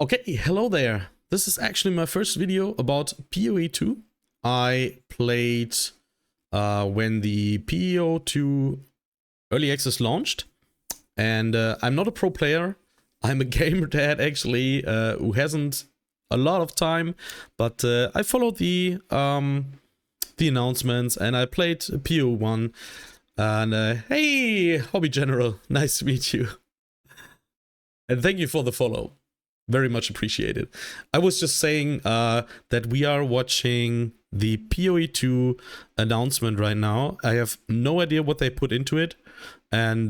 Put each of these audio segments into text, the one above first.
Okay, hello there. This is actually my first video about PoE2. I played when the PoE2 early access launched, and I'm not a pro player. I'm a gamer dad actually who hasn't a lot of time, but I followed the announcements and I played PoE1. And hey, Hobby General, nice to meet you. And thank you for the follow. Very much appreciated. I was just saying that we are watching the PoE2 announcement right now. I have no idea what they put into it. And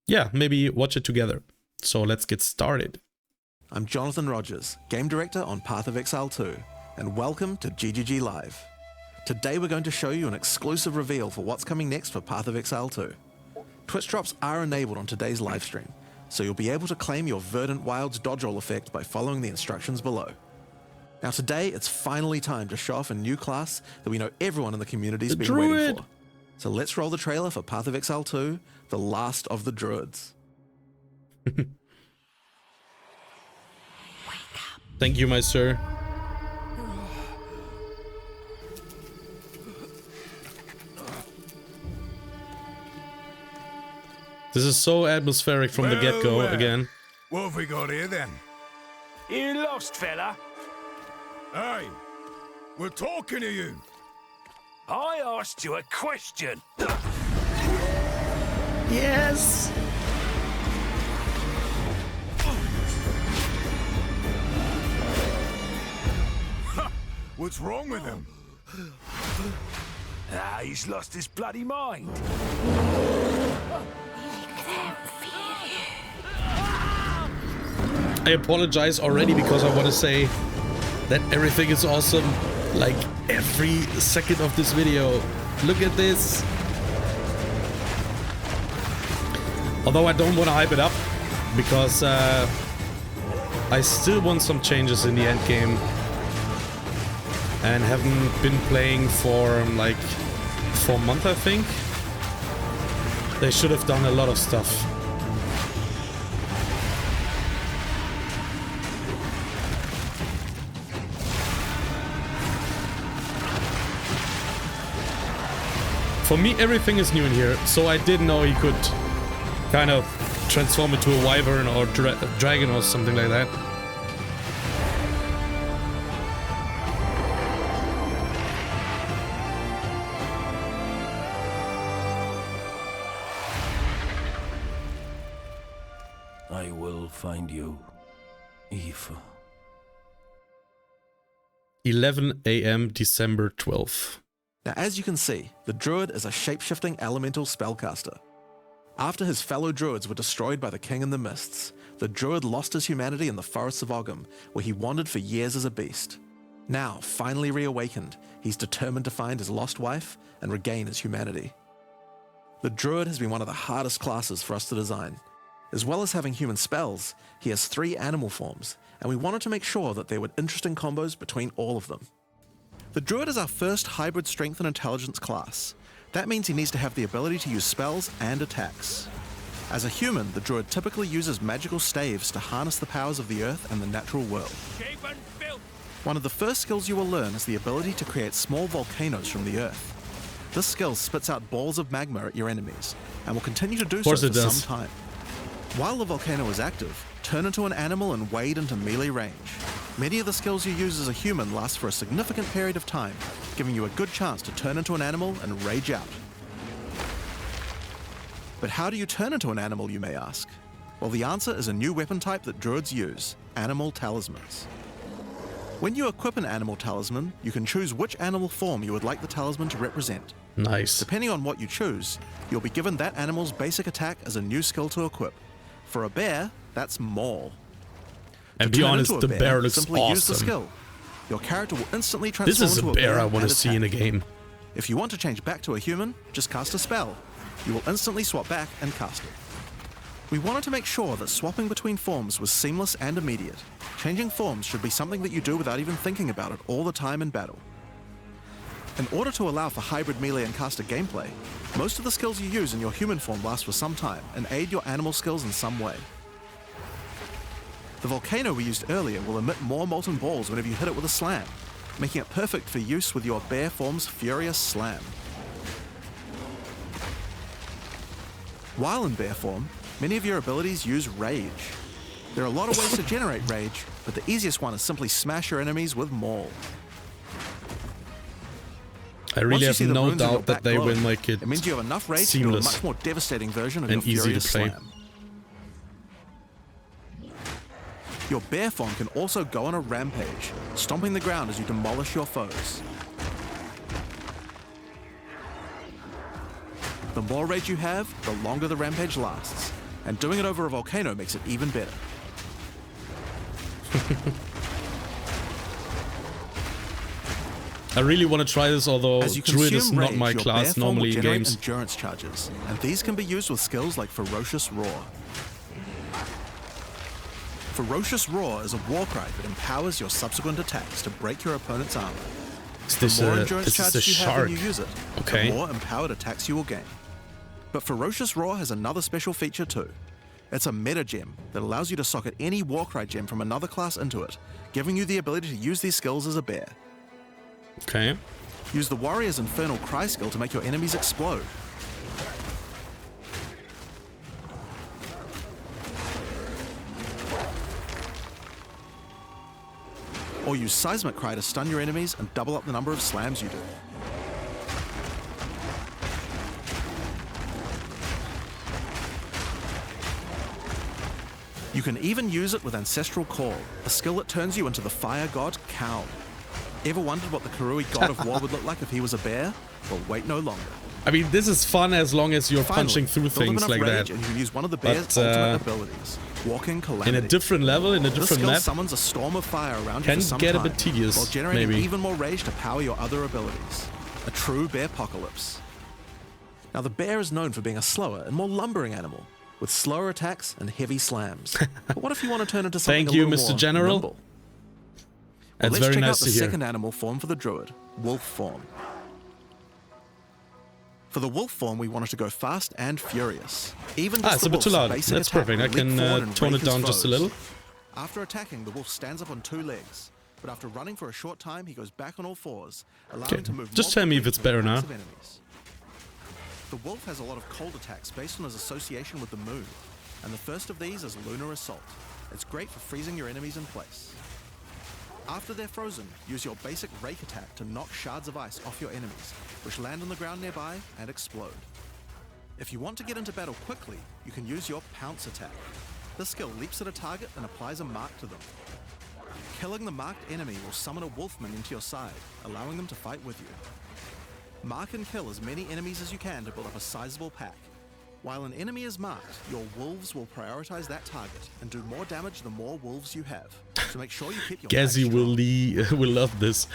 yeah, maybe watch it together. So let's get started. I'm Jonathan Rogers, Game Director on Path of Exile 2, and welcome to GGG Live. Today we're going to show you an exclusive reveal for what's coming next for Path of Exile 2. Twitch drops are enabled on today's livestream, so you'll be able to claim your Verdant Wilds dodge roll effect by following the instructions below. Now today, it's finally time to show off a new class that we know everyone in the community's been Druid. waiting for. So let's roll the trailer for Path of Exile 2, The Last of the Druids. Thank you, my sir. This is so atmospheric from the get-go again. What have we got here then? You lost, fella? Hey, we're talking to you. I asked you a question. Yes! What's wrong with him? Ah, he's lost his bloody mind. I apologize already because I want to say that everything is awesome. Like every second of this video. Look at this. Although I don't want to hype it up because I still want some changes in the end game. And haven't been playing for like 4 months, I think. They should have done a lot of stuff. For me, everything is new in here, so I didn't know he could kind of transform into a wyvern or dragon or something like that. I will find you, Eve. 11 AM, December 12th. Now, as you can see, the Druid is a shape-shifting elemental spellcaster. After his fellow Druids were destroyed by the King in the Mists, the Druid lost his humanity in the forests of Ogham, where he wandered for years as a beast. Now, finally reawakened, he's determined to find his lost wife and regain his humanity. The Druid has been one of the hardest classes for us to design. As well as having human spells, he has 3 animal forms, and we wanted to make sure that there were interesting combos between all of them. The Druid is our first hybrid strength and intelligence class. That means he needs to have the ability to use spells and attacks. As a human, the Druid typically uses magical staves to harness the powers of the earth and the natural world. One of the first skills you will learn is the ability to create small volcanoes from the earth. This skill spits out balls of magma at your enemies, and will continue to do so for some time. While the volcano is active, turn into an animal and wade into melee range. Many of the skills you use as a human last for a significant period of time, giving you a good chance to turn into an animal and rage out. But how do you turn into an animal, you may ask? Well, the answer is a new weapon type that Druids use, animal talismans. When you equip an animal talisman, you can choose which animal form you would like the talisman to represent. Nice. Depending on what you choose, you'll be given that animal's basic attack as a new skill to equip. For a bear, that's Maul. And To be turn honest, into a the bear looks simply use the awesome. skill. Your character will instantly This transform is a into bear I want and to see in a attack. game. If you want to change back to a human, just cast a spell. You will instantly swap back and cast it. We wanted to make sure that swapping between forms was seamless and immediate. Changing forms should be something that you do without even thinking about it all the time in battle. In order to allow for hybrid melee and caster gameplay, most of the skills you use in your human form last for some time and aid your animal skills in some way. The volcano we used earlier will emit more molten balls whenever you hit it with a slam, making it perfect for use with your bear form's Furious Slam. While in bear form, many of your abilities use rage. There are a lot of ways to generate rage, but the easiest one is simply smash your enemies with Maul. I really have no doubt that they will make it means you have enough rage seamless to do a much more devastating version of and your easy to Furious play. Slam. Your bear form can also go on a rampage, stomping the ground as you demolish your foes. The more rage you have, the longer the rampage lasts, and doing it over a volcano makes it even better. I really want to try this, although As you Druid is consume not rage, my your class bear form normally will in generate games. endurance charges, and these can be used with skills like Ferocious Roar. Ferocious Roar is a war cry that empowers your subsequent attacks to break your opponent's armor. Is this The more a, endurance is this a charges you have shark? when you use it, Okay. the more empowered attacks you will gain. But Ferocious Roar has another special feature too. It's a meta gem that allows you to socket any Warcry gem from another class into it, giving you the ability to use these skills as a bear. Okay. Use the Warrior's Infernal Cry skill to make your enemies explode. Or use Seismic Cry to stun your enemies and double up the number of slams you do. You can even use it with Ancestral Call, a skill that turns you into the fire god Kaun. Ever wondered what the Karui god of war would look like if he was a bear? Well, wait no longer. I mean, this is fun as long as you're Finally, punching through build up things enough like rage that. And you can use one of the bear's But, ultimate abilities, Walking Calamity. In a different level, in a This different skill map, summons a storm of fire around you can for some get a time, bit tedious, while generating maybe. even more rage to power your other abilities. A true bear apocalypse. Now, the bear is known for being a slower and more lumbering animal, with slower attacks and heavy slams. But what if you want to turn into something Thank a you, little Mr. more General. nimble? That's Let's very check nice out to the hear. second animal form for the Druid, wolf form. For the wolf form, we wanted to go fast and furious. Even just It's the a bit too wolf's loud. basic That's attack perfect. I will leap can forward and tone rake it his down just a foes. little. After attacking, the wolf stands up on two legs, but after running for a short time, he goes back on all fours, allowing Okay, him to move just more tell me quickly if it's to better attacks now. of enemies. The wolf has a lot of cold attacks based on his association with the moon, and the first of these is Lunar Assault. It's great for freezing your enemies in place. After they're frozen, use your basic rake attack to knock shards of ice off your enemies, which land on the ground nearby and explode. If you want to get into battle quickly, you can use your pounce attack. This skill leaps at a target and applies a mark to them. Killing the marked enemy will summon a wolf minion to your side, allowing them to fight with you. Mark and kill as many enemies as you can to build up a sizable pack. While an enemy is marked, your wolves will prioritize that target and do more damage the more wolves you have. So make sure you keep your Gazzy pack strong. will love this.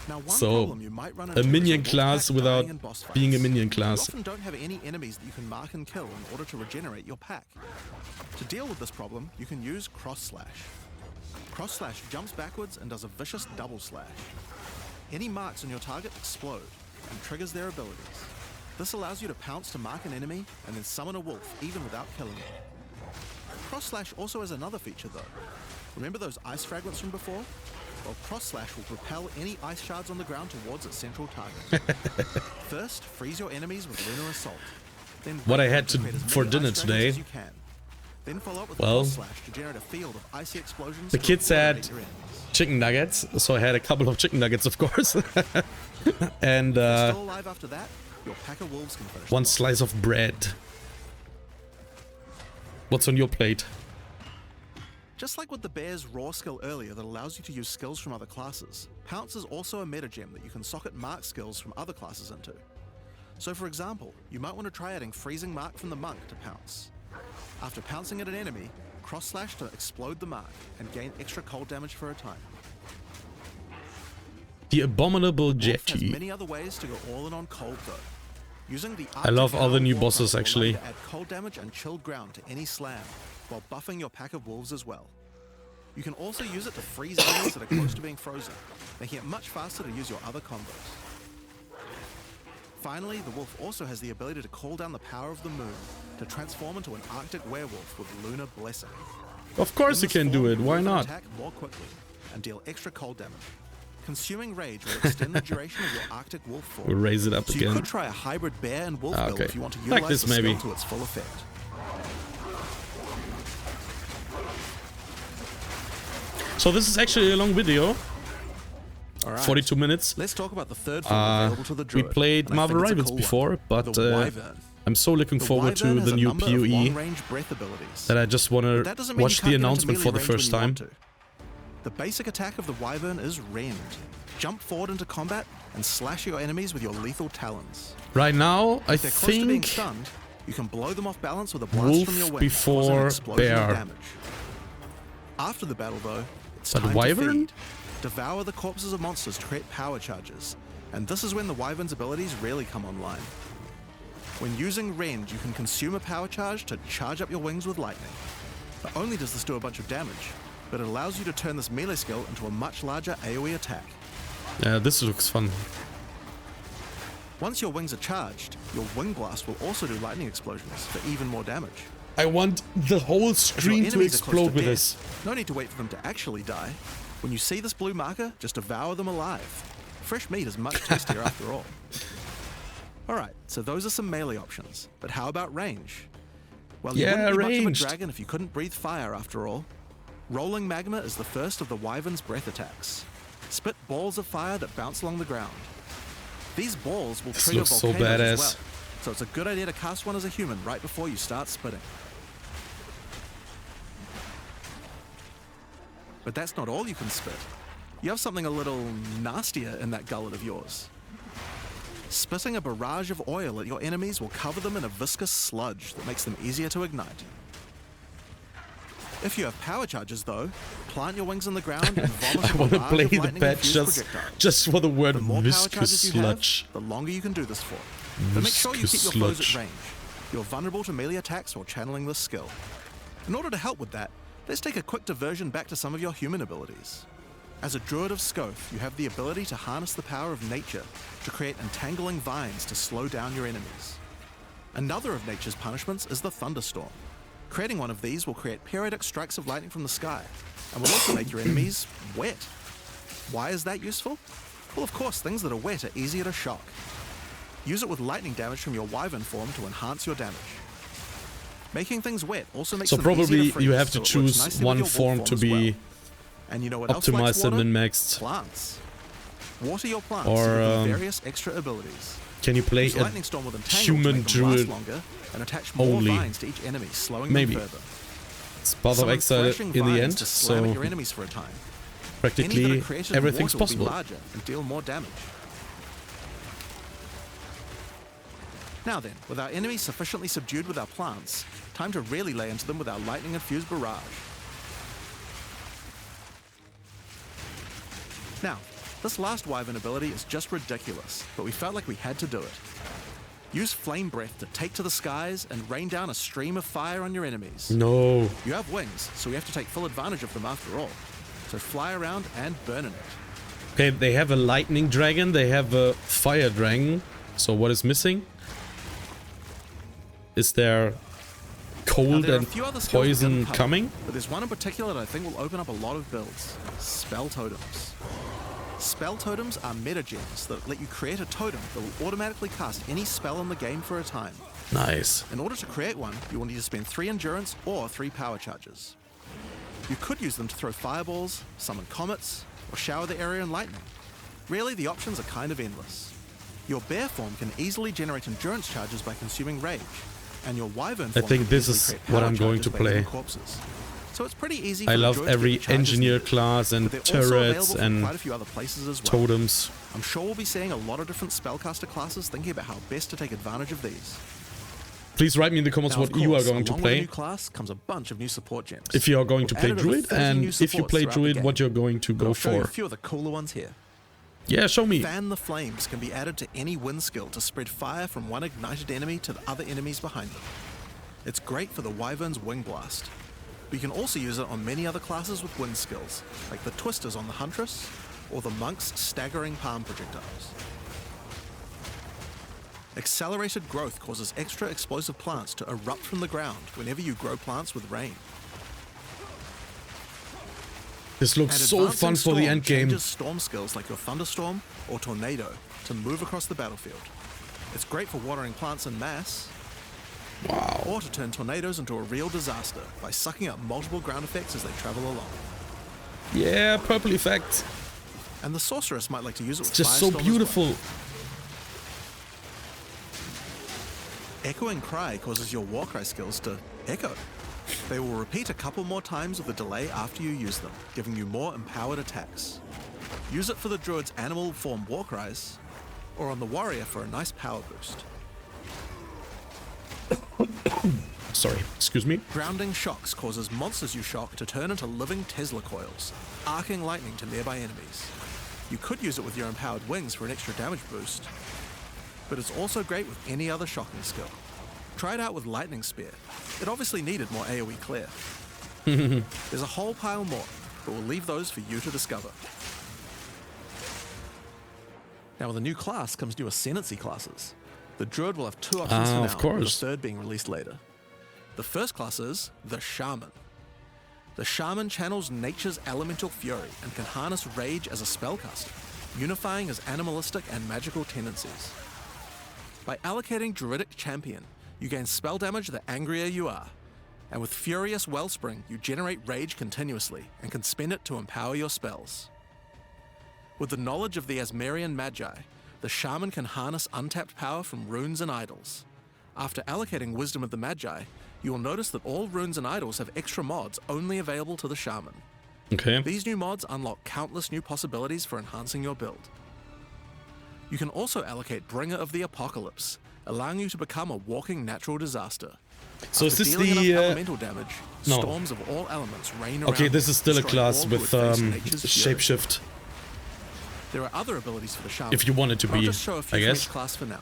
Now, one So, problem you might run into a is minion your wolf class pack without dying in boss fights. being a minion You class. often don't have any enemies that you can mark and kill in order to regenerate your pack. To deal with this problem, you can use Cross Slash. Cross Slash jumps backwards and does a vicious double slash. Any marks on your target explode and triggers their abilities. This allows you to pounce to mark an enemy and then summon a wolf even without killing it. Cross Slash also has another feature though. Remember those ice fragments from before? Well, Cross Slash will propel any ice shards on the ground towards its central target. First, freeze your enemies with Lunar Assault. Then What I break had them to create as for many dinner ice today. fragments as you can. Then follow up with Well, Cross Slash to generate a field of icy explosions. The to kids obliterate had your enemies. chicken nuggets, so I had a couple of chicken nuggets, of course. And Still alive after that, your pack of wolves can finish one them off. slice of bread. What's on your plate? Just like with the bear's raw skill earlier that allows you to use skills from other classes, Pounce is also a meta gem that you can socket mark skills from other classes into. So for example, you might want to try adding Freezing Mark from the Monk to Pounce. After pouncing at an enemy, Cross Slash to explode the mark and gain extra cold damage for a time. The Abominable Wolf has Jetty. many other ways to go all in on cold though. Using the I love all the new War bosses, Cry will allow actually. you to add cold damage and chilled ground to any slam, while buffing your pack of wolves as well. You can also use it to freeze enemies that are close to being frozen, making it much faster to use your other combos. Finally, the wolf also has the ability to call down the power of the moon to transform into an Arctic werewolf with Lunar Blessing. Of course you In this can do form, it. Why you can not? attack more quickly and deal extra cold damage. Consuming Rage will extend the duration of your Arctic Wolf form. We'll raise it up So again. you could try a hybrid bear and wolf build Okay. if you want to Like utilize this, the skill maybe. to its full effect. So this is actually a long video. All right. 42 minutes. Let's talk about the third form available to the We Druid. played and I Marvel think it's a Rivals cool one. before, but The Wyvern. I'm so looking The forward to Wyvern has the a new number of PoE long-range breath abilities. that I just want But to that doesn't mean watch you the can't get into announcement for melee the range first when you time. want to. The basic attack of the Wyvern is Rend. Jump forward into combat and slash your enemies with your lethal talons. Right now, I If they're close to being think stunned, you can blow them off balance with a blast Wolf from your wing, before causing an explosion of bear. damage. After the battle, though, it's But time Wyvern? to feed. Devour the corpses of monsters to create power charges, and this is when the Wyvern's abilities really come online. When using Rend, you can consume a power charge to charge up your wings with lightning. Not only does this do a bunch of damage, but it allows you to turn this melee skill into a much larger AoE attack. Yeah, this looks fun. Once your wings are charged, your wing blast will also do lightning explosions for even more damage. I want the whole If your screen to enemies are close explode with death, this. No need to wait for them to actually die. When you see this blue marker, just devour them alive. Fresh meat is much tastier after all. Alright, so those are some melee options. But how about range? Well, you Yeah, wouldn't be much of a ranged. dragon if you couldn't breathe fire after all. Rolling magma is the first of the Wyvern's breath attacks. Spit balls of fire that bounce along the ground. These balls will This trigger looks so volcanoes as badass. well. So it's a good idea to cast one as a human right before you start spitting. But that's not all you can spit. You have something a little nastier in that gullet of yours. Spitting a barrage of oil at your enemies will cover them in a viscous sludge that makes them easier to ignite. If you have power charges, though, plant your wings in the ground and vomit I a want to barrage play of the lightning-infused patch projectiles. just for the word The more power viscous charges you sludge. have, the longer you can do this for. But make sure you keep Viscous your foes sludge. at range. You're vulnerable to melee attacks while channeling this skill. In order to help with that, let's take a quick diversion back to some of your human abilities. As a Druid of Scoth, you have the ability to harness the power of nature to create entangling vines to slow down your enemies. Another of nature's punishments is the thunderstorm. Creating one of these will create periodic strikes of lightning from the sky, and will also make your enemies wet. Why is that useful? Well, of course, things that are wet are easier to shock. Use it with lightning damage from your Wyvern form to enhance your damage. Making things wet also makes So them easier probably to freeze, you have to so it works choose nicely with one your wolf form to as be well. And you know what else likes optimized and water? min-maxed. Plants. Water your plants Or, to give them um, various extra abilities. Can you play Use a lightning storm with entangle human to make them last druid longer and attach more only? vines to each enemy, slowing Maybe. them further. It's Path of Summon Exile thrashing in the vines end, to slam at your so enemies for a time. Any that are practically created in everything's water possible. will be larger and deal more damage. Now then, with our enemies sufficiently subdued with our plants, time to really lay into them with our lightning-infused barrage. Now, this last Wyvern ability is just ridiculous, but we felt like we had to do it. Use Flame Breath to take to the skies and rain down a stream of fire on your enemies. No. You have wings, so we have to take full advantage of them after all. So fly around and burn in it. Okay, they have a lightning dragon, they have a fire dragon. So what is missing? Is there Now, cold there are a and few other skills we poison didn't cover, coming? But there's one in particular that I think will open up a lot of builds. Spell Totems. Spell Totems are meta gems that let you create a totem that will automatically cast any spell in the game for a time. Nice. In order to create one, you will need to spend 3 endurance or 3 power charges. You could use them to throw fireballs, summon comets, or shower the area in lightning. Really, the options are kind of endless. Your bear form can easily generate endurance charges by consuming rage, and your wyvern form think can this easily is create what power I'm going charges to by play. eating corpses. So it's pretty easy. I for the love druid to every get the charges engineer needed. class and But they're also turrets available from and quite a few other places as well. totems. I'm sure we'll be seeing a lot of different spellcaster classes thinking about how best to take advantage of these. Please write me in the comments Now, what of you are course, going to along with a play. new class comes a bunch of new support gems. If you are going to We've play added over Druid, 30 and new if you supports play throughout the Druid, game. what you're going to But go I'll show you a for. few of the cooler ones here. Yeah, show me. Fan the Flames can be added to any wind skill to spread fire from one ignited enemy to the other enemies behind them. It's great for the Wyvern's Wing Blast. But you can also use it on many other classes with wind skills, like the Twisters on the Huntress, or the Monk's Staggering Palm Projectiles. Accelerated growth causes extra explosive plants to erupt from the ground whenever you grow plants with rain. This looks And so Advancing fun for the Storm end game. changes storm skills like your Thunderstorm or Tornado to move across the battlefield. It's great for watering plants en masse, Wow. or to turn tornadoes into a real disaster by sucking up multiple ground effects as they travel along. Yeah, purple effect. And the Sorceress might like to use it with Just so Firestorm as beautiful. well. Echoing Cry causes your Warcry skills to echo. They will repeat a couple more times with a delay after you use them, giving you more empowered attacks. Use it for the Druid's animal form Warcries, or on the Warrior for a nice power boost. Sorry, excuse me. Grounding Shocks causes monsters you shock to turn into living Tesla coils, arcing lightning to nearby enemies. You could use it with your empowered wings for an extra damage boost, but it's also great with any other shocking skill. Try it out with Lightning Spear. It obviously needed more AoE clear. There's a whole pile more, but we'll leave those for you to discover. Now with a new class comes new Ascendancy classes. The Druid will have two options for now, of course. with the third being released later. The first class is the Shaman. The Shaman channels nature's elemental fury and can harness rage as a spellcaster, unifying his animalistic and magical tendencies. By allocating Druidic Champion, you gain spell damage the angrier you are, and with Furious Wellspring, you generate rage continuously and can spend it to empower your spells. With the knowledge of the Asmerian Magi, the Shaman can harness untapped power from runes and idols. After allocating Wisdom of the Magi, you will notice that all runes and idols have extra mods only available to the Shaman. Okay. These new mods unlock countless new possibilities for enhancing your build. You can also allocate Bringer of the Apocalypse, allowing you to become a walking natural disaster. So is After this dealing the enough elemental damage, no. storms of all elements rain around. Okay, this is still a destroying class all who with would face nature's fury. shapeshift. There are other abilities for the Shaman. If you want it to but I'll be, just show a few I from guess. each class for now.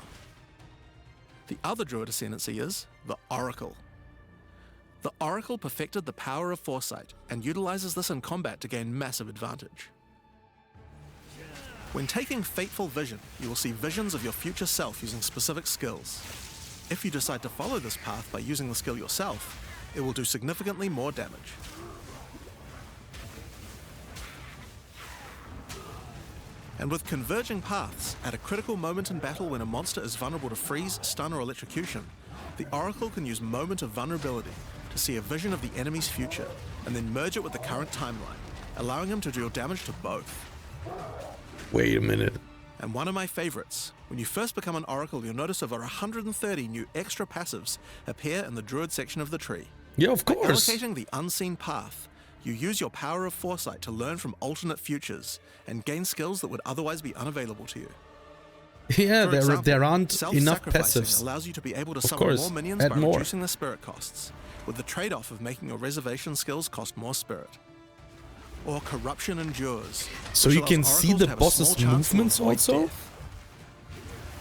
The other Druid Ascendancy is the Oracle. The Oracle perfected the power of foresight and utilizes this in combat to gain massive advantage. When taking Fateful Vision, you will see visions of your future self using specific skills. If you decide to follow this path by using the skill yourself, it will do significantly more damage. And with Converging Paths, at a critical moment in battle when a monster is vulnerable to freeze, stun, or electrocution, the Oracle can use Moment of Vulnerability to see a vision of the enemy's future, and then merge it with the current timeline, allowing him to deal damage to both. Wait a minute. And one of my favorites, when you first become an Oracle, you'll notice over 130 new extra passives appear in the Druid section of the tree. Yeah, of By course. allocating the Unseen Path, you use your power of foresight to learn from alternate futures and gain skills that would otherwise be unavailable to you. Yeah, For example, there aren't enough self-sacrificing passives. allows you to be able to Of summon course, more minions add by more. reducing the spirit costs, with the trade-off of making your reservation skills cost more spirit. Or Corruption Endures. So which you can allows see oracles the to have a small boss's chance to movements avoid also? death.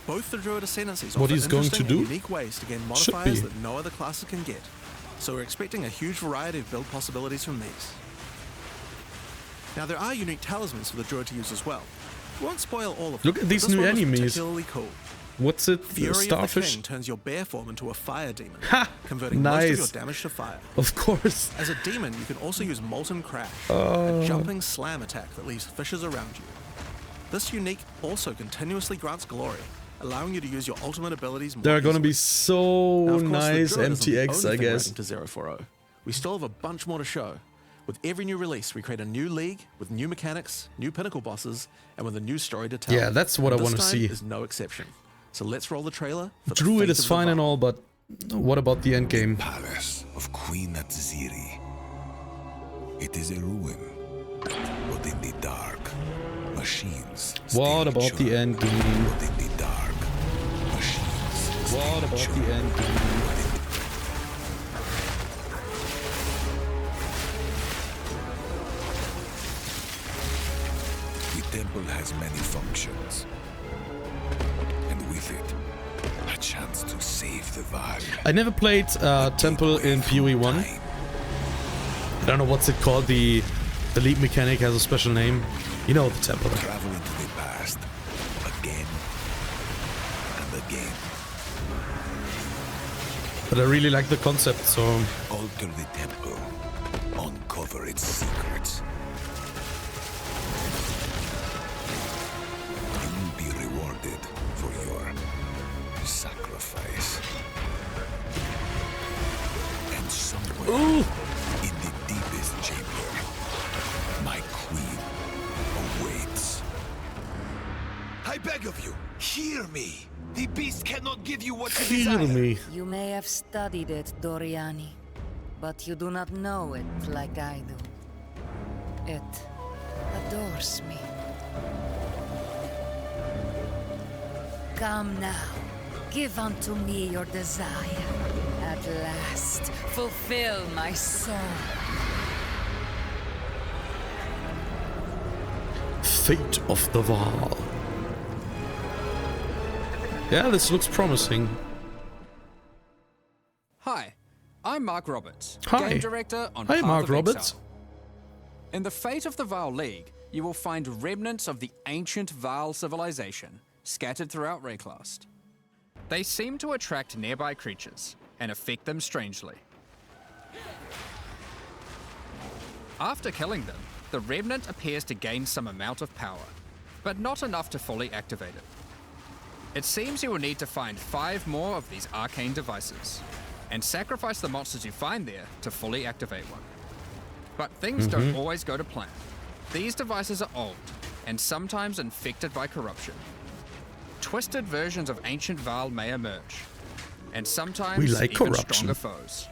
Both the Druid Ascendancies What offer he's going to interesting and do? unique ways to gain Should modifiers be. that no other classes can get. So we're expecting a huge variety of build possibilities from these. Now there are unique talismans for the Druid to use as well. We won't spoil all of them. Look at but these this new one was enemies. particularly cool. What's it? Fury of the Starfish? King turns your bear form into a fire demon, Ha! converting most of your Nice. damage to fire. Of course. As a demon, you can also use Molten Crash, Oh. a jumping slam attack that leaves fissures around you. This unique also continuously grants glory, allowing you to use your ultimate abilities more They're gonna be easily. so Now, of course, the nice Druid isn't the MTX, only I thing guess. writing to 040. We still have a bunch more to show. With every new release, we create a new league with new mechanics, new pinnacle bosses, and with a new story to tell. Yeah, that's what And I this wanna time see. is no exception. So let's roll the trailer. For the Druid fate is of the fine and Varl. all, but what about the end game? Palace of Queen Atziri. It is a ruin, but in the dark, machines. What about the end game? But in the dark, machines. What about the end game? The temple has many functions, and with it, a chance to save the Varl. I never played Temple in PoE1. I don't know what's it called. The lead mechanic has a special name. You know the Temple. Travel into the past, again and again. But I really like the concept, so Alter the temple, uncover its secrets. Ooh. In the deepest chamber, my queen awaits. I beg of you, hear me. The beast cannot give you what you Hear desire. me. You may have studied it, Doriani, but you do not know it like I do. It adores me. Come now, give unto me your desire. At last, fulfill my soul. Fate of the Val. Yeah, this looks promising. Hi, I'm Mark Roberts, Hi. Game Director on Hi, Path Mark of Roberts. Exile. In the Fate of the Val League, you will find remnants of the ancient Val civilization scattered throughout Rayclast. They seem to attract nearby creatures and affect them strangely. After killing them, the remnant appears to gain some amount of power, but not enough to fully activate it. It seems you will need to find 5 more of these arcane devices, and sacrifice the monsters you find there to fully activate one. But things don't always go to plan. These devices are old, and sometimes infected by corruption. Twisted versions of ancient Val may emerge, and sometimes We like even corruption. stronger foes.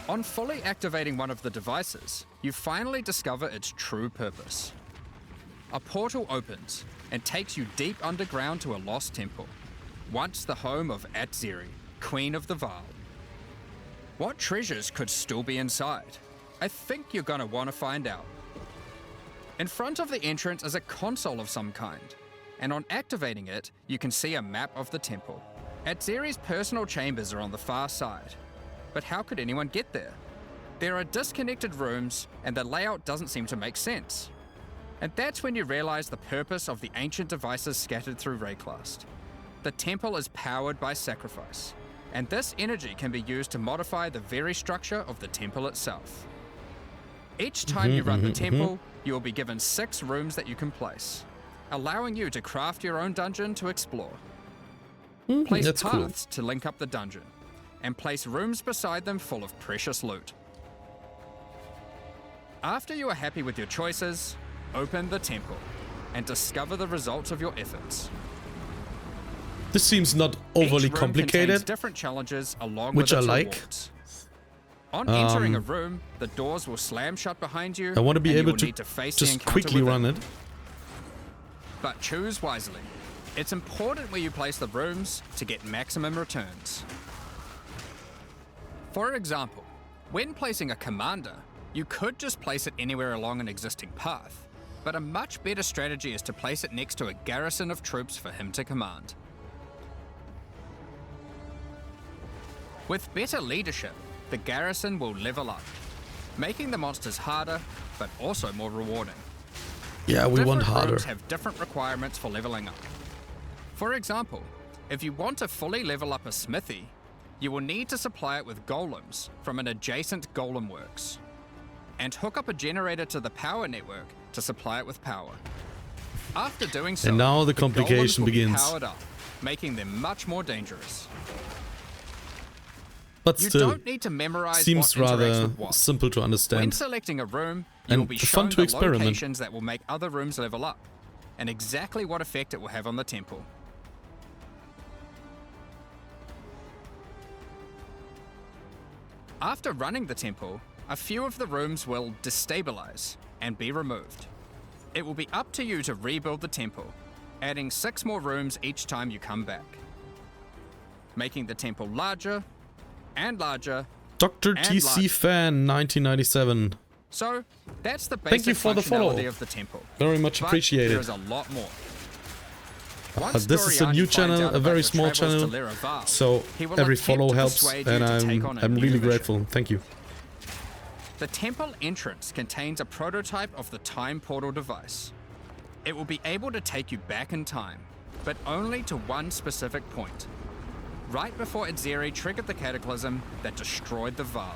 On fully activating one of the devices, you finally discover its true purpose. A portal opens and takes you deep underground to a lost temple, once the home of Atziri, Queen of the Val. What treasures could still be inside? I think you're gonna want to find out. In front of the entrance is a console of some kind, and on activating it, you can see a map of the temple. Atziri's personal chambers are on the far side, but how could anyone get there? There are disconnected rooms, and the layout doesn't seem to make sense. And that's when you realize the purpose of the ancient devices scattered through Rayclast. The temple is powered by sacrifice, and this energy can be used to modify the very structure of the temple itself. Each time you run the temple, you will be given 6 rooms that you can place, allowing you to craft your own dungeon to explore. Place That's cool. paths to link up the dungeon, and place rooms beside them full of precious loot. After you are happy with your choices, open the temple and discover the results of your efforts. This seems not Each overly room contains complicated. different challenges along which with its I like. rewards. On entering a room, the doors will slam shut behind you. I want to be and you able will to need face the just encounter quickly within. run it. But choose wisely. It's important where you place the rooms to get maximum returns. For example, when placing a commander, you could just place it anywhere along an existing path, but a much better strategy is to place it next to a garrison of troops for him to command. With better leadership, the garrison will level up, making the monsters harder, but also more rewarding. Yeah, we want Different harder. rooms have different requirements for leveling up. For example, if you want to fully level up a smithy, you will need to supply it with golems from an adjacent golem works, and hook up a generator to the power network to supply it with power. After doing so, And now the golems complication will be begins. powered up, making them much more dangerous. But You still, don't need to memorize seems what interacts rather with what. simple to When understand. selecting a room, you And will be fun shown to the experiment. locations that will make other rooms level up, and exactly what effect it will have on the temple. After running the temple, a few of the rooms will destabilize and be removed. It will be up to you to rebuild the temple, adding 6 more rooms each time you come back, making the temple larger and larger. Dr. and TC larger. Fan 1997. So that's the Thank you basic for the follow. functionality of the temple. Very much But appreciated. There's a lot more. Once This is a Doriani new finds channel, out a about very the small travels to channel, Laraval, so he will every attempt follow to helps, persuade you and to take on a I'm new really mission. grateful. Thank you. The temple entrance contains a prototype of the time portal device. It will be able to take you back in time, but only to one specific point, right before Atziri triggered the cataclysm that destroyed the Val.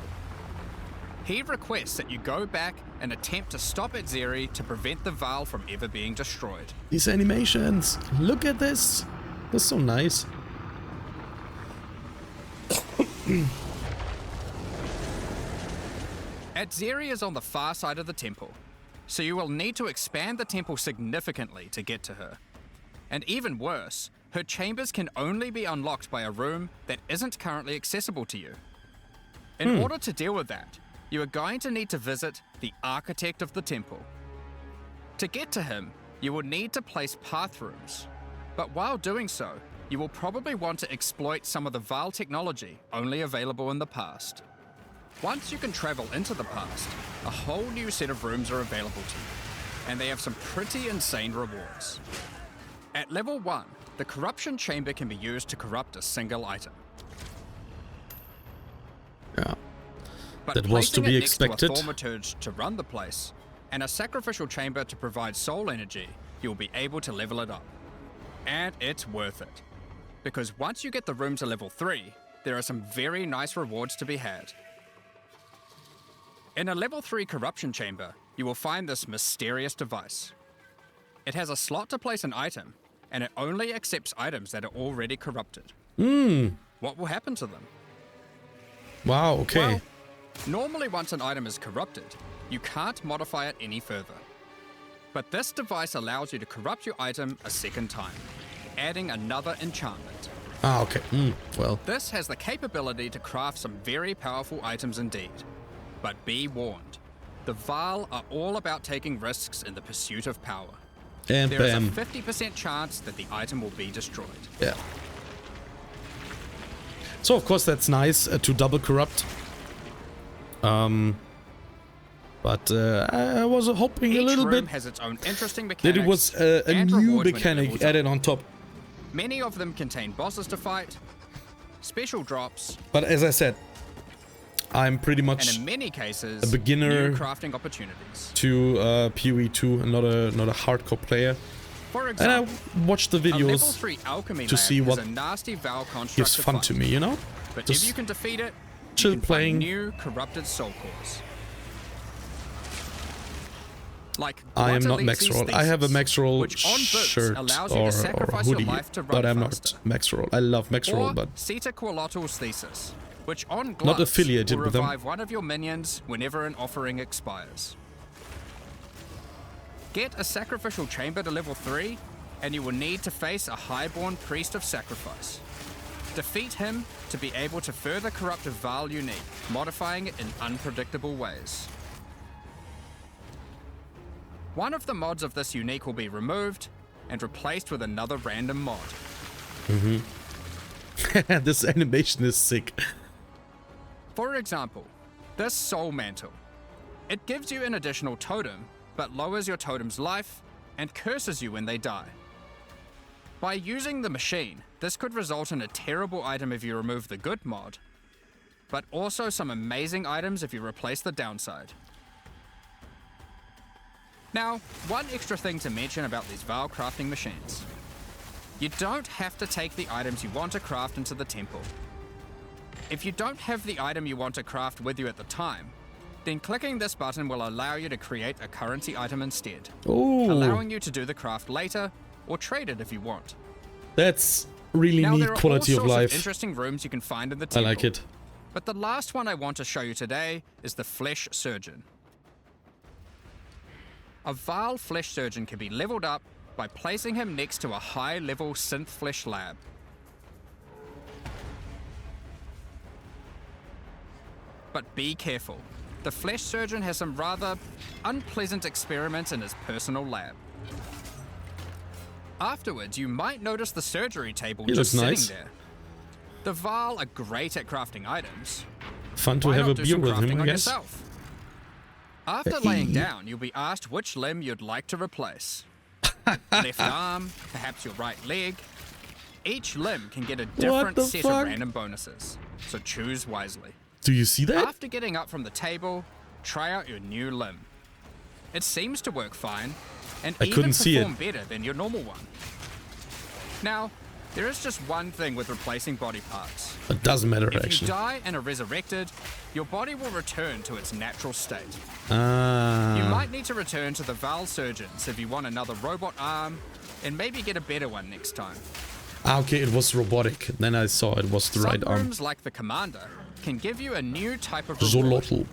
He requests that you go back and attempt to stop Atziri to prevent the Val from ever being destroyed. These animations, look at this. That's so nice. Atzeri is on the far side of the temple, so you will need to expand the temple significantly to get to her. And even worse, her chambers can only be unlocked by a room that isn't currently accessible to you. In order to deal with that, you are going to need to visit the architect of the temple. To get to him, you will need to place path rooms, but while doing so, you will probably want to exploit some of the Vaal technology only available in the past. Once you can travel into the past, a whole new set of rooms are available to you, and they have some pretty insane rewards. At level 1, the corruption chamber can be used to corrupt a single item. Yeah. But That was to placing be it next expected. to a thaumaturge to run the place, and a sacrificial chamber to provide soul energy, you'll be able to level it up. And it's worth it. Because once you get the room to level 3, there are some very nice rewards to be had. In a level 3 corruption chamber, you will find this mysterious device. It has a slot to place an item, and it only accepts items that are already corrupted. What will happen to them? Wow, okay. Well, normally once an item is corrupted, you can't modify it any further. But this device allows you to corrupt your item a second time, adding another enchantment. Okay. Well, This has the capability to craft some very powerful items indeed. But be warned, the Vaal are all about taking risks in the pursuit of power. and There is a bam. 50% chance that the item will be destroyed. Yeah. So of course that's nice to double corrupt. But I was hoping a Each little room bit has its own interesting that mechanics it was a and new rewards when it mechanic levels added up. on top. Many of them contain bosses to fight, special drops, But as I said, I'm pretty and much in many cases, a beginner new crafting opportunities. to PoE2 and not a hardcore player. For And I example, watched the a level videos. 3 alchemy to lab see what is a nasty Vaal construct Gives to fun fight. to me, you know? But Just if you can defeat it, chill you can playing. find new corrupted soul cores. Like I am not max Guatalixi's roll. I have a Thesis, max roll which on boots shirt allows you or to sacrifice hoodie, your life to run but I'm faster. not max roll. I love max roll, Or but Sita Qualottle's Thesis, which on gloves Not affiliated will with them. revive one of your minions whenever an offering expires. Get a sacrificial chamber to level 3, and you will need to face a highborn priest of sacrifice. Defeat him to be able to further corrupt a Vaal unique, modifying it in unpredictable ways. One of the mods of this unique will be removed and replaced with another random mod. this animation is sick. For example, this Soul Mantle. It gives you an additional totem, but lowers your totem's life and curses you when they die. By using the machine, this could result in a terrible item if you remove the good mod, but also some amazing items if you replace the downside. Now, one extra thing to mention about these Vaal crafting machines. You don't have to take the items you want to craft into the temple. If you don't have the item you want to craft with you at the time, then clicking this button will allow you to create a currency item instead, Oh, allowing you to do the craft later or trade it if you want. that's really Now, neat there are quality all of sorts life. of interesting rooms you can find in the I temple. like it. But the last one I want to show you today is the Flesh Surgeon. A Vaal Flesh Surgeon can be leveled up by placing him next to a high-level synth flesh lab. But be careful. The Flesh Surgeon has some rather unpleasant experiments in his personal lab. Afterwards, you might notice the surgery table He just looks sitting nice. there. The Vaal are great at crafting items. Fun to Why have not a do beer some with him, crafting I on guess. yourself? After laying down, you'll be asked which limb you'd like to replace. Left arm, perhaps your right leg. Each limb can get a different the set fuck? of random bonuses, so choose wisely. Do you see that? After getting up from the table, try out your new limb. It seems to work fine, and I even couldn't see it. perform better than your normal one. Now, there is just one thing with replacing body parts. It doesn't matter If you actually. die and are resurrected, your body will return to its natural state. Ah. You might need to return to the Vaal Surgeons if you want another robot arm, and maybe get a better one next time. Okay, it was robotic. Then I saw it was the Some right arm. rooms, like the Commander, can give you a new type of reward. Zolotl.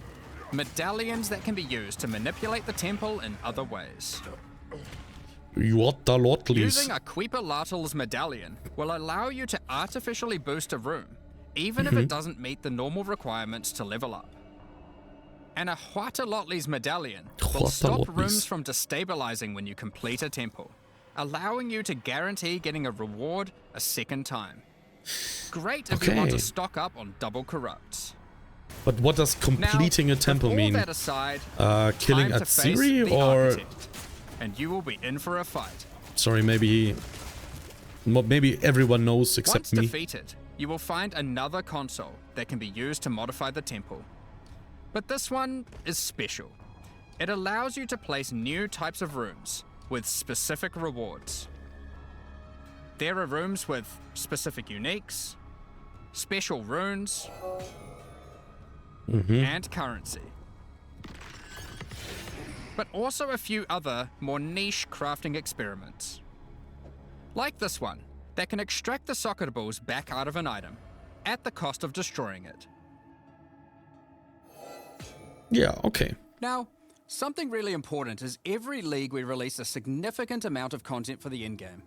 medallions that can be used to manipulate the temple in other ways. What the lord, Using a Quippalatal's medallion will allow you to artificially boost a room, even if it doesn't meet the normal requirements to level up. And a Huatalotli's medallion will stop rooms from destabilizing when you complete a temple, allowing you to guarantee getting a reward a second time. Great if you want to stock up on double corrupts. But what does completing now, a temple mean? That aside, killing Atziri or... And you will be in for a fight. Sorry, maybe everyone knows except me. Once defeated, you will find another console that can be used to modify the temple. But this one is special. It allows you to place new types of rooms with specific rewards. There are rooms with specific uniques, special runes, and currency. But also a few other, more niche crafting experiments. Like this one, that can extract the soccer balls back out of an item, at the cost of destroying it. Yeah, okay. Now, something really important is every league we release a significant amount of content for the endgame.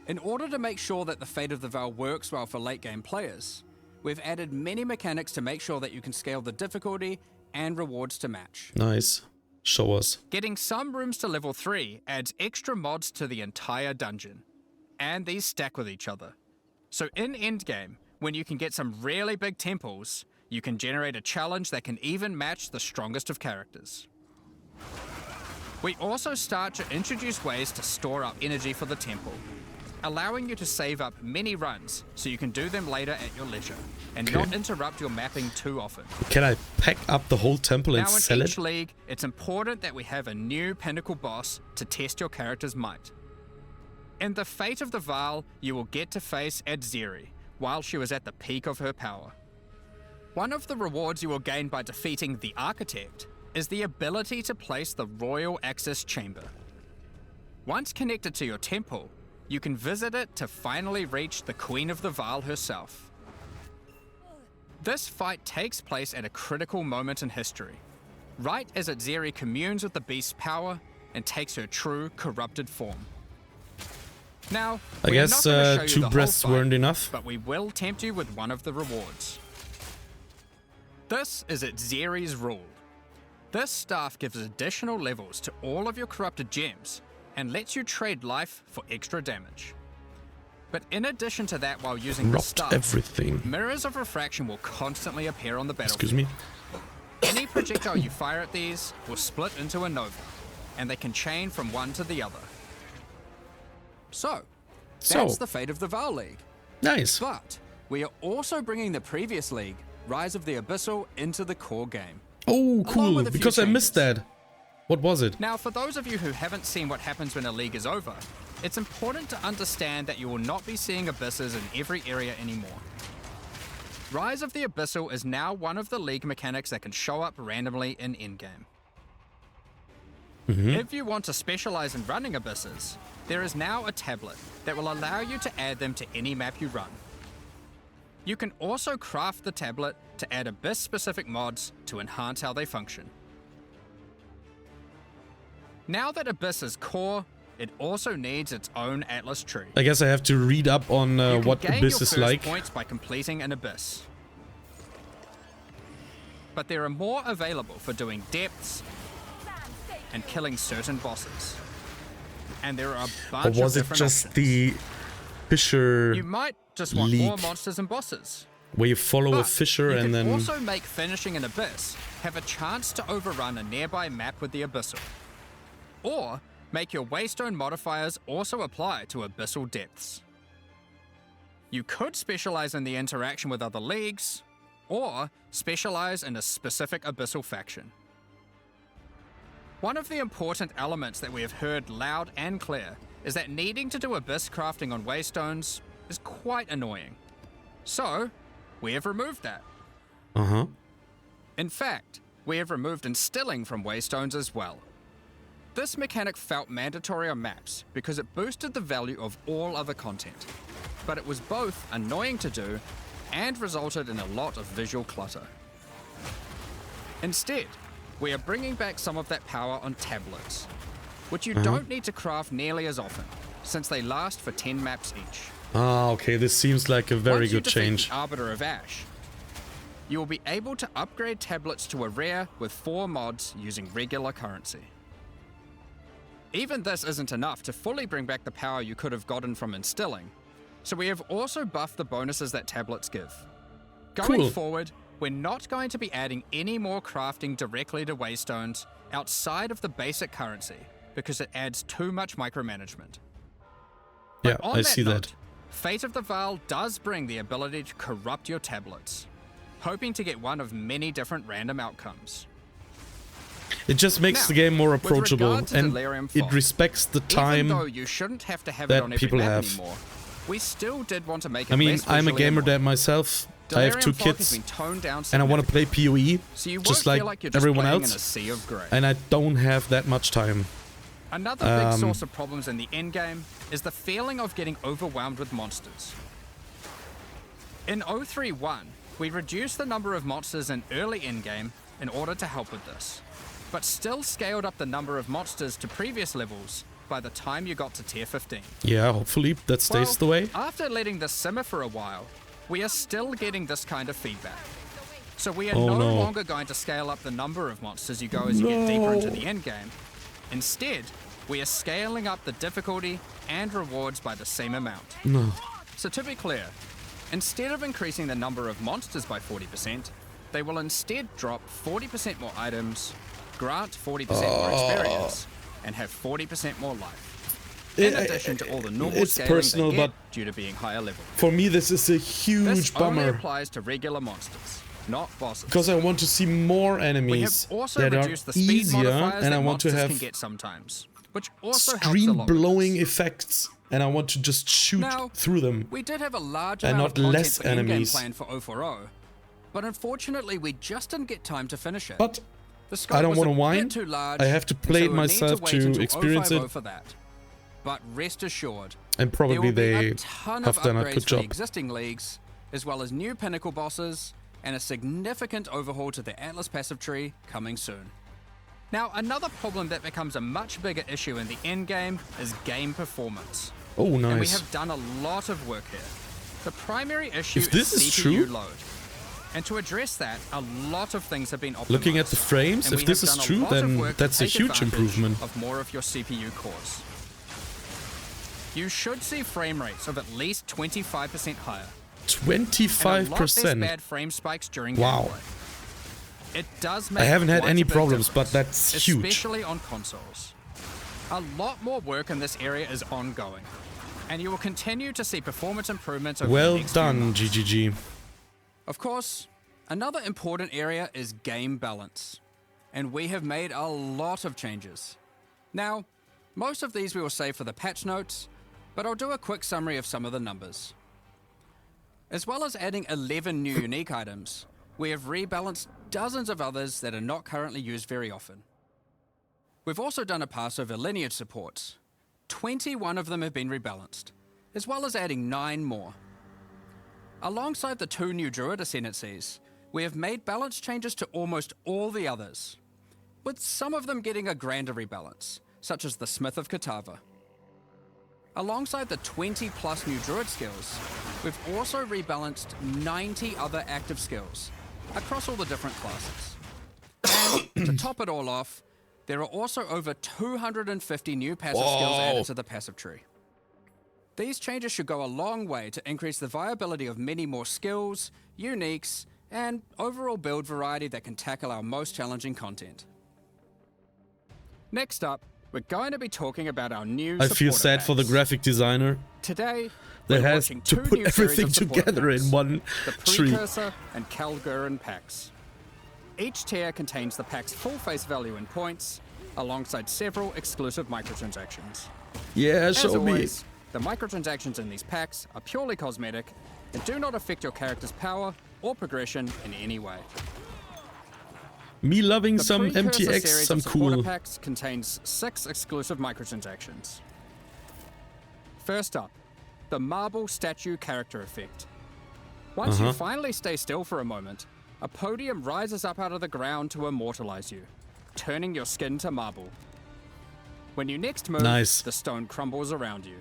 In order to make sure that the Fate of the Veil works well for late game players, we've added many mechanics to make sure that you can scale the difficulty and rewards to match. Nice. Show us. Getting some rooms to level 3 adds extra mods to the entire dungeon, and these stack with each other. So in endgame, when you can get some really big temples, you can generate a challenge that can even match the strongest of characters. We also start to introduce ways to store up energy for the temple, allowing you to save up many runs so you can do them later at your leisure and not interrupt your mapping too often. Can I pack up the whole temple and sell Now in it? each league, it's important that we have a new pinnacle boss to test your character's might. In the Fate of the Veil, you will get to face Atziri while she was at the peak of her power. One of the rewards you will gain by defeating the Architect is the ability to place the Royal Access Chamber. Once connected to your temple, you can visit it to finally reach the Queen of the Veil herself. This fight takes place at a critical moment in history, right as Atziri communes with the beast's power and takes her true corrupted form. Now, I guess two breaths weren't enough. But we will tempt you with one of the rewards. This is Atziri's rule. This staff gives additional levels to all of your corrupted gems and lets you trade life for extra damage. But in addition to that, while using the staff, everything. mirrors of refraction will constantly appear on the battlefield. Excuse me? Any projectile you fire at these will split into a nova, and they can chain from one to the other. So, that's the Fate of the Veil League. Nice. But we are also bringing the previous league, Rise of the Abyssal, into the core game. Oh, cool, because I missed that. What was it? Now, for those of you who haven't seen what happens when a league is over, it's important to understand that you will not be seeing abysses in every area anymore. Rise of the Abyssal is now one of the league mechanics that can show up randomly in endgame. If you want to specialize in running abysses, there is now a tablet that will allow you to add them to any map you run. You can also craft the tablet to add abyss-specific mods to enhance how they function. Now that Abyss is core, it also needs its own Atlas tree. I guess I have to read up on what Abyss is like. Points by completing an Abyss. But there are more available for doing depths and killing certain bosses. And there are a bunch Or was of it different just options. the Fisher You might just want more League, monsters and bosses. where you follow a But fisher you and can then... also make finishing an Abyss have a chance to overrun a nearby map with the Abyssal. Or make your Waystone modifiers also apply to Abyssal depths. You could specialize in the interaction with other leagues, or specialize in a specific Abyssal faction. One of the important elements that we have heard loud and clear is that needing to do Abyss crafting on Waystones is quite annoying. So, we have removed that. In fact, we have removed instilling from Waystones as well. This mechanic felt mandatory on maps because it boosted the value of all other content, but it was both annoying to do and resulted in a lot of visual clutter. Instead, we are bringing back some of that power on tablets, which you don't need to craft nearly as often, since they last for 10 maps each. Ah, okay, this seems like a very Once you good defeat change. the Arbiter of Ash, you will be able to upgrade tablets to a rare with 4 mods using regular currency. Even this isn't enough to fully bring back the power you could have gotten from instilling, so we have also buffed the bonuses that tablets give. Going Cool. forward, we're not going to be adding any more crafting directly to Waystones outside of the basic currency, because it adds too much micromanagement. Yeah, On I that see note, that. Fate of the Val does bring the ability to corrupt your tablets, hoping to get one of many different random outcomes. It just makes Now, the game more with approachable, regard to and Delirium it Fog, respects the Even time. though you shouldn't have to have that it on every people map have. anymore, we still did want to make it I mean, less I'm a visually gamer annoying. dad myself. I have 2 Delirium Fog has kids, been toned down and I want to play significantly, PoE, so you just won't like feel like you're just everyone playing in else. a sea of grey. And I don't have that much time. Another big source of problems in the endgame is the feeling of getting overwhelmed with monsters. In 031, we reduced the number of monsters in early endgame in order to help with this, but still scaled up the number of monsters to previous levels by the time you got to tier 15. Yeah, hopefully that stays the way. After letting this simmer for a while, we are still getting this kind of feedback. So we are Oh, no no. longer going to scale up the number of monsters you go as you get deeper into the endgame. Instead, we are scaling up the difficulty and rewards by the same amount. No. So to be clear, instead of increasing the number of monsters by 40%, they will instead drop 40% more items, grant 40% more experience, and have 40% more life. In addition to all the normal it's scaling personal, they get but due to being higher level. for me this is a huge This only bummer, applies to regular monsters, not bosses. because I want to see more We have enemies also that are reduced the speed easier, modifiers and that I want to monsters have can get sometimes, which also helps a screen lot with blowing this. effects, and I want to just shoot Now, through them. We did have a large And amount not of content less for in-game enemies. plan for 040, but unfortunately we just didn't get time to finish it. But The scope I don't was want to a bit whine. too large, I have to and play so it we'll need myself wait to until experience 050 it. for that. But rest assured, And there probably will be they a ton have of done a upgrades good for the job. existing leagues, as well as new pinnacle bosses, and a significant overhaul to the Atlas passive tree coming soon. Now, another problem that becomes a much bigger issue in the endgame is game performance. Oh, And we nice. have done a lot of work here. The primary issue If this is is CPU true- load. And to address that, a lot of things have been optimized. Looking at the frames, And if we this have is done a true, lot of then work to that's a take huge advantage improvement. Of more of your CPU cores. You should see frame rates of at least 25% higher. And a lot less 25%. bad frame spikes during Wow. gameplay. It does make I haven't had quite any a big problems, but difference, that's huge. especially on consoles. A lot more work in this area is ongoing, and you will continue to see performance improvements over Well the next few done, months. GGG. Of course, another important area is game balance, and we have made a lot of changes. Now, most of these we will save for the patch notes, but I'll do a quick summary of some of the numbers. As well as adding 11 new unique items, we have rebalanced dozens of others that are not currently used very often. We've also done a pass over lineage supports. 21 of them have been rebalanced, as well as adding 9 more. Alongside the 2 new Druid ascendancies, we have made balance changes to almost all the others, with some of them getting a grander rebalance, such as the Smith of Katava. Alongside the 20 plus new Druid skills, we've also rebalanced 90 other active skills across all the different classes. And to top it all off, there are also over 250 new passive skills added to the passive tree. These changes should go a long way to increase the viability of many more skills, uniques, and overall build variety that can tackle our most challenging content. Next up, we're going to be talking about our new I feel supporter sad for the packs. graphic designer Today, that we're has watching to 2 put new series everything of supporter together packs, in one the tree. Precursor and Kalgurin packs. Each tier contains the pack's full face value in points, alongside several exclusive microtransactions. Yeah, As show me. always, the microtransactions in these packs are purely cosmetic and do not affect your character's power or progression in any way. Me loving The some Precursor MTX, series some of supporter cool. packs contains 6 exclusive microtransactions. First up, the Marble Statue Character Effect. Once you finally stay still for a moment, a podium rises up out of the ground to immortalize you, turning your skin to marble. When you next move, Nice. the stone crumbles around you.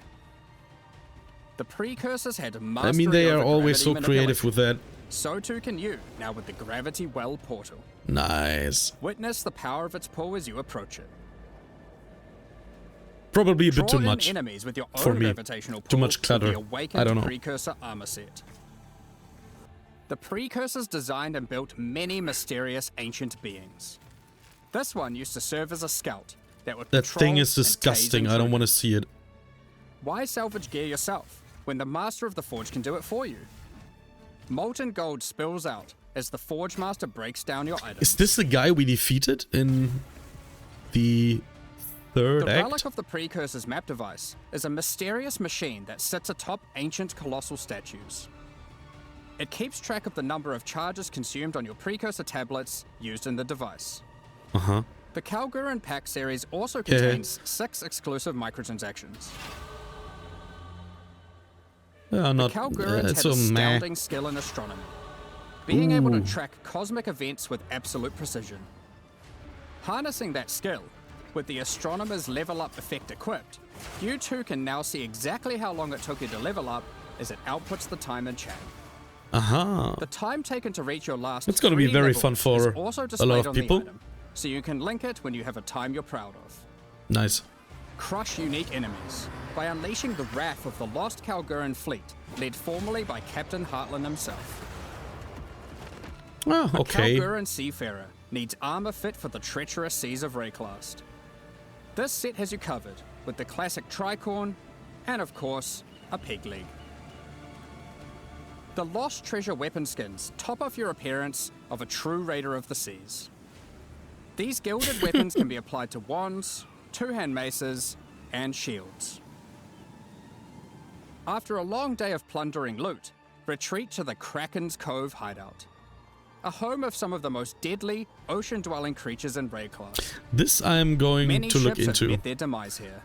The precursors had mastery I mean, they are over always so gravity creative with that. So too can you, now with the Gravity Well portal. Nice. Witness the power of its pull as you approach it. Probably a bit Draw too in much enemies with your for own me. gravitational Too pull much clutter. with the awakened I don't know. precursor armor set. The precursors designed and built many mysterious ancient beings. This one used to serve as a scout that would That patrol thing is and tase disgusting. I don't want to intruders. see it. Why salvage gear yourself when the master of the forge can do it for you? Molten gold spills out as the forge master breaks down your items. Is this the guy we defeated in the third The act? relic of the Precursor's map device is a mysterious machine that sits atop ancient colossal statues. It keeps track of the number of charges consumed on your Precursor tablets used in the device. Uh-huh. The Kalguran Pack series also Yeah. contains 6 exclusive microtransactions. Yeah, not. Kalgurans It's had a meh. astounding skill in astronomy, being able to Ooh. track cosmic events with absolute precision. Harnessing that skill, with the astronomer's level up effect equipped, you too can now see exactly how long it took you to level up as it outputs the time in chat. Aha. The time taken to reach your last It's gonna be 3 very levels fun for is also a lot displayed of on people. the item, so you can link it when you have a time you're proud of. Nice. Crush unique enemies by unleashing the wrath of the lost Kalguran fleet, led formerly by Captain Heartland himself. Ah, okay. Kalguran seafarer needs armor fit for the treacherous seas of Rayclast. This set has you covered with the classic tricorn and, of course, a peg leg. The Lost Treasure weapon skins top off your appearance of a true raider of the seas. These gilded weapons can be applied to wands, two-hand maces, and shields. After a long day of plundering loot, retreat to the Kraken's Cove hideout, a home of some of the most deadly ocean-dwelling creatures in Rayclast. This I'm going Many to look ships have into. met their demise here.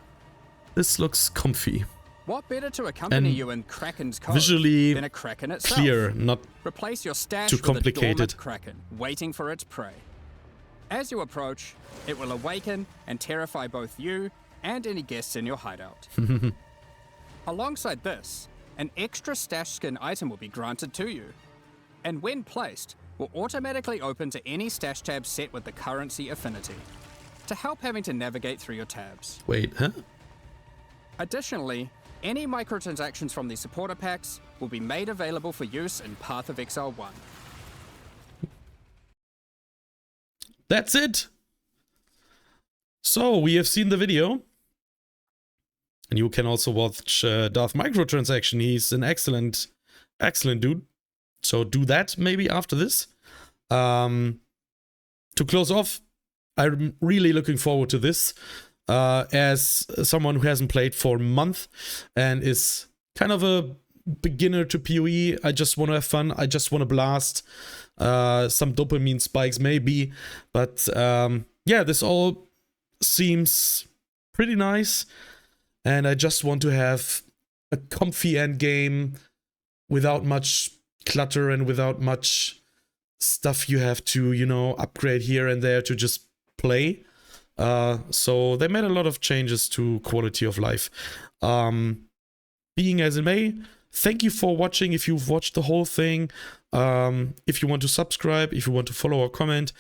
This looks comfy. What better to accompany And you in Kraken's Cove visually than a Kraken itself? Clear, not Replace your stash too with a complicated. dormant Kraken, waiting for its prey. As you approach, it will awaken and terrify both you and any guests in your hideout. Alongside this, an extra stash skin item will be granted to you, and when placed, will automatically open to any stash tab set with the currency affinity, to help having to navigate through your tabs. Wait, huh? Additionally, any microtransactions from the supporter packs will be made available for use in Path of Exile 1. That's it. So we have seen the video. And you can also watch Darth Microtransaction. He's an excellent dude. So do that maybe after this. To close off, I'm really looking forward to this. As someone who hasn't played for a month and is kind of a beginner to PoE, I just want to have fun. I just want to blast. Some dopamine spikes maybe. But yeah, this all seems pretty nice. And I just want to have a comfy end game without much clutter and without much stuff you have to, you know, upgrade here and there to just play. So they made a lot of changes to quality of life. Being as it may, thank you for watching. If you've watched the whole thing, if you want to subscribe, if you want to follow or comment,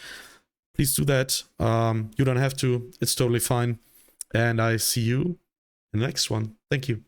please do that. You don't have to. It's totally fine. And I see you in the next one. Thank you.